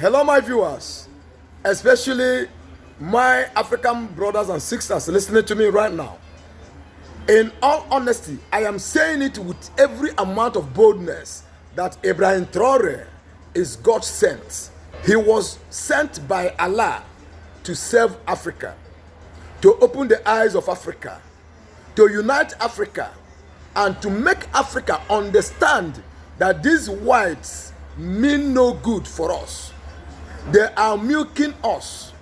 Hello, my viewers, especially my African brothers and sisters listening to me right now. In all honesty, I am saying it with every amount of boldness that Ibrahim Traore is God sent. He was sent by Allah to serve Africa, to open the eyes of Africa, to unite Africa, and to make Africa understand that these whites mean no good for us. They are milking us.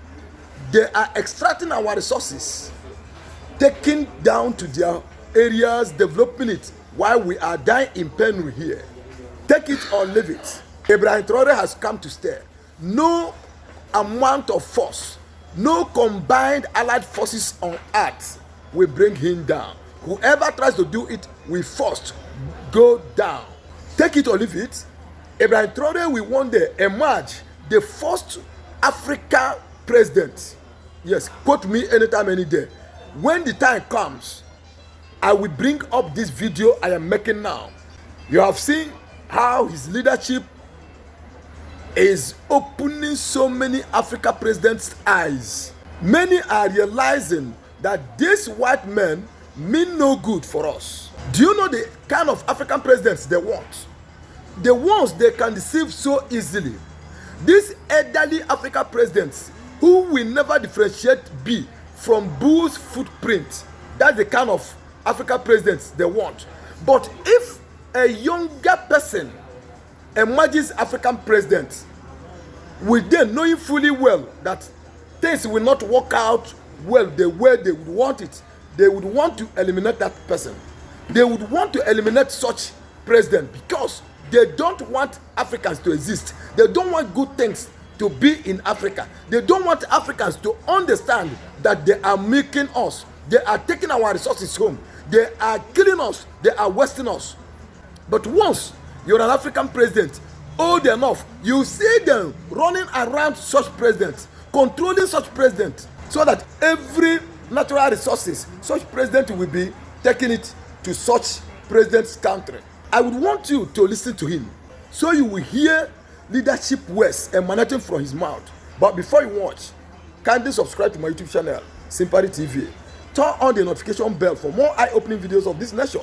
They are extracting our resources, taking down to their areas, developing it, while we are dying in penury here. Take it or leave it. Ibrahim Traore has come to stay. No amount of force, no combined allied forces on earth will bring him down. Whoever tries to do it will first go down. Take it or leave it. Ibrahim Traore will one day emerge the first African president. Yes, quote me anytime, any day. When the time comes, I will bring up this video I am making now. You have seen how his leadership is opening so many African presidents' eyes. Many are realizing that these white men mean no good for us. Do you know the kind of African presidents they want? The ones they can deceive so easily. These elderly African presidents who will never differentiate B from bull's footprint. That's the kind of African presidents they want. But if a younger person emerges African president, with them knowing fully well that things will not work out well the way they would want it, they would want to eliminate that person. They would want to eliminate such president because they don't want Africans to exist. They don't want good things to be in Africa. They don't want Africans to understand that they are making us. They are taking our resources home. They are killing us. They are wasting us. But once you're an African president, old enough, you see them running around such presidents, controlling such presidents, so that every natural resources, such president will be taking it to such president's country. I would want you to listen to him so you will hear leadership words emanating from his mouth. But before you watch, kindly subscribe to my YouTube channel, SympathyTV. Turn on the notification bell for more eye-opening videos of this nature.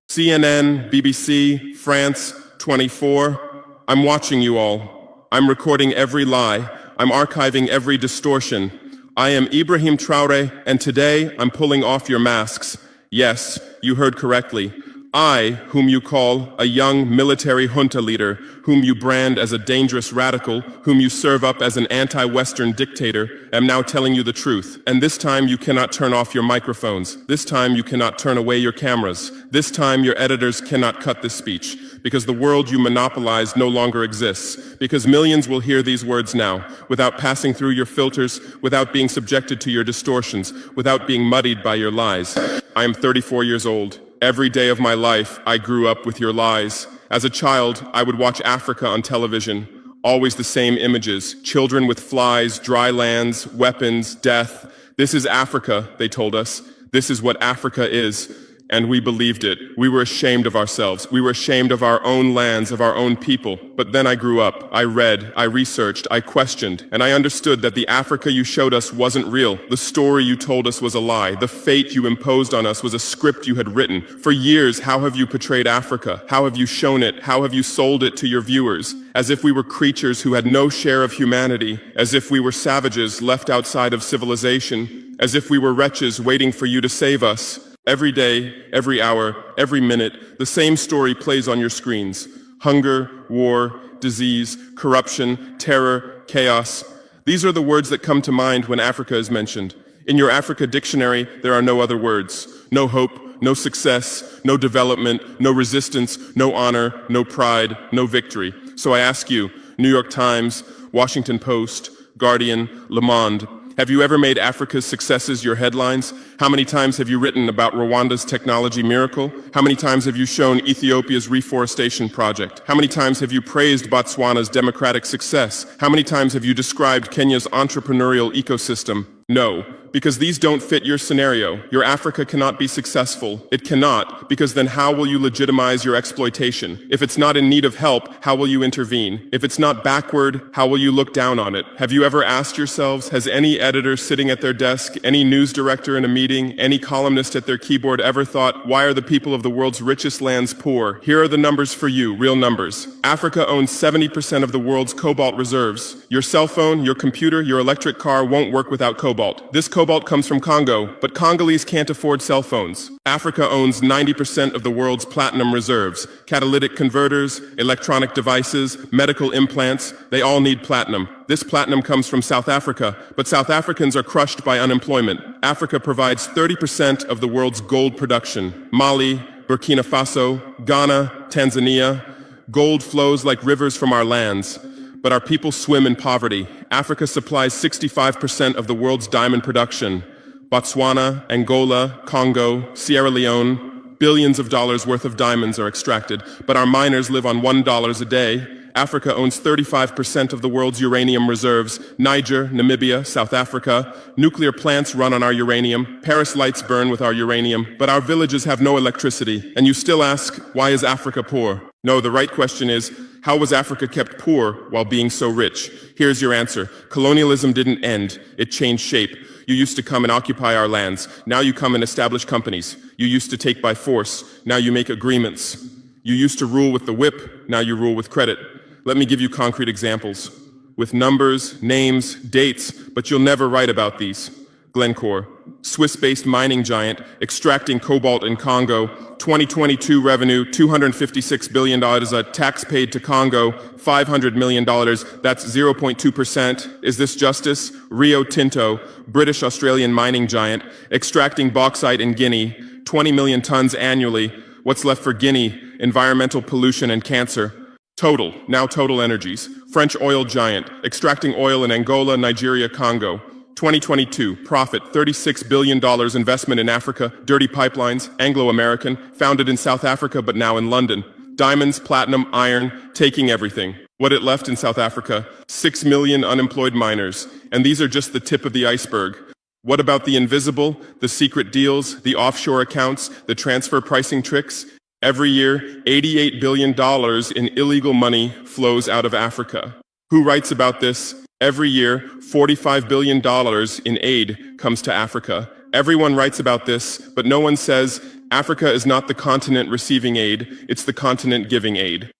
CNN, BBC, France, 24. I'm watching you all. I'm recording every lie. I'm archiving every distortion. I am Ibrahim Traore, and today I'm pulling off your masks. Yes, you heard correctly. I, whom you call a young military junta leader, whom you brand as a dangerous radical, whom you serve up as an anti-Western dictator, am now telling you the truth. And this time you cannot turn off your microphones. This time you cannot turn away your cameras. This time your editors cannot cut this speech, because the world you monopolize no longer exists. Because millions will hear these words now, without passing through your filters, without being subjected to your distortions, without being muddied by your lies. I am 34 years old. Every day of my life, I grew up with your lies. As a child, I would watch Africa on television. Always the same images. Children with flies, dry lands, weapons, death. This is Africa, they told us. This is what Africa is. And we believed it. We were ashamed of ourselves. We were ashamed of our own lands, of our own people. But then I grew up. I read, I researched, I questioned, and I understood that the Africa you showed us wasn't real. The story you told us was a lie. The fate you imposed on us was a script you had written. For years, how have you portrayed Africa? How have you shown it? How have you sold it to your viewers? As if we were creatures who had no share of humanity, as if we were savages left outside of civilization, as if we were wretches waiting for you to save us. Every day, every hour, every minute, the same story plays on your screens. Hunger, war, disease, corruption, terror, chaos. These are the words that come to mind when Africa is mentioned. In your Africa dictionary, there are no other words. No hope, no success, no development, no resistance, no honor, no pride, no victory. So I ask you, New York Times, Washington Post, Guardian, Le Monde, have you ever made Africa's successes your headlines? How many times have you written about Rwanda's technology miracle? How many times have you shown Ethiopia's reforestation project? How many times have you praised Botswana's democratic success? How many times have you described Kenya's entrepreneurial ecosystem? No, because these don't fit your scenario. Your Africa cannot be successful. It cannot, because then how will you legitimize your exploitation? If it's not in need of help, how will you intervene? If it's not backward, how will you look down on it? Have you ever asked yourselves, has any editor sitting at their desk, any news director in a meeting, any columnist at their keyboard ever thought, why are the people of the world's richest lands poor? Here are the numbers for you, real numbers. Africa owns 70% of the world's cobalt reserves. Your cell phone, your computer, your electric car won't work without cobalt. This cobalt comes from Congo, but Congolese can't afford cell phones. Africa owns 90% of the world's platinum reserves. Catalytic converters, electronic devices, medical implants, they all need platinum. This platinum comes from South Africa, but South Africans are crushed by unemployment. Africa provides 30% of the world's gold production. Mali, Burkina Faso, Ghana, Tanzania. Gold flows like rivers from our lands, but our people swim in poverty. Africa supplies 65% of the world's diamond production. Botswana, Angola, Congo, Sierra Leone, billions of dollars worth of diamonds are extracted, but our miners live on $1 a day. Africa owns 35% of the world's uranium reserves. Niger, Namibia, South Africa. Nuclear plants run on our uranium. Paris lights burn with our uranium. But our villages have no electricity. And you still ask, why is Africa poor? No, the right question is, how was Africa kept poor while being so rich? Here's your answer. Colonialism didn't end. It changed shape. You used to come and occupy our lands. Now you come and establish companies. You used to take by force. Now you make agreements. You used to rule with the whip. Now you rule with credit. Let me give you concrete examples, with numbers, names, dates, but you'll never write about these. Glencore, Swiss-based mining giant, extracting cobalt in Congo, 2022 revenue, $256 billion, tax paid to Congo, $500 million, that's 0.2%. Is this justice? Rio Tinto, British-Australian mining giant, extracting bauxite in Guinea, 20 million tons annually. What's left for Guinea? Environmental pollution and cancer. Total, now Total Energies, French oil giant, extracting oil in Angola, Nigeria, Congo. 2022, profit, $36 billion investment in Africa, dirty pipelines, Anglo-American, founded in South Africa but now in London. Diamonds, platinum, iron, taking everything. What it left in South Africa? 6 million unemployed miners. And these are just the tip of the iceberg. What about the invisible, the secret deals, the offshore accounts, the transfer pricing tricks? Every year, $88 billion in illegal money flows out of Africa. Who writes about this? Every year, $45 billion in aid comes to Africa. Everyone writes about this, but no one says Africa is not the continent receiving aid, it's the continent giving aid.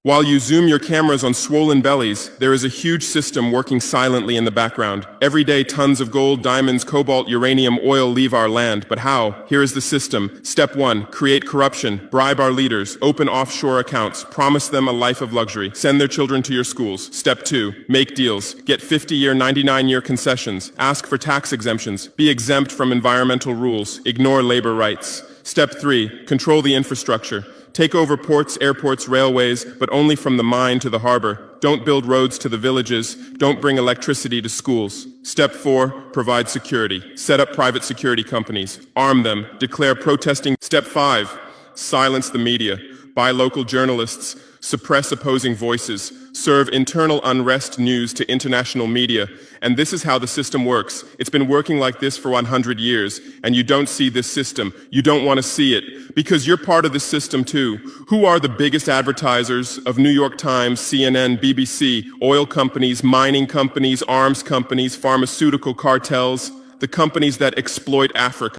While you zoom your cameras on swollen bellies, there is a huge system working silently in the background. Every day, tons of gold, diamonds, cobalt, uranium, oil leave our land. But how? Here is the system. Step 1, create corruption, bribe our leaders, open offshore accounts, promise them a life of luxury, send their children to your schools. Step 2, make deals, get 50-year, 99-year concessions, ask for tax exemptions, be exempt from environmental rules, ignore labor rights. Step 3, control the infrastructure. Take over ports, airports, railways, but only from the mine to the harbor. Don't build roads to the villages. Don't bring electricity to schools. Step 4, provide security. Set up private security companies. Arm them. Declare protesting. Step 5, silence the media. Buy local journalists. Suppress opposing voices. Serve internal unrest news to international media. And this is how the system works. It's been working like this for 100 years, and you don't see this system. You don't want to see it, because you're part of the system too. Who are the biggest advertisers of New York Times, CNN, BBC, oil companies, mining companies, arms companies, pharmaceutical cartels, the companies that exploit Africa?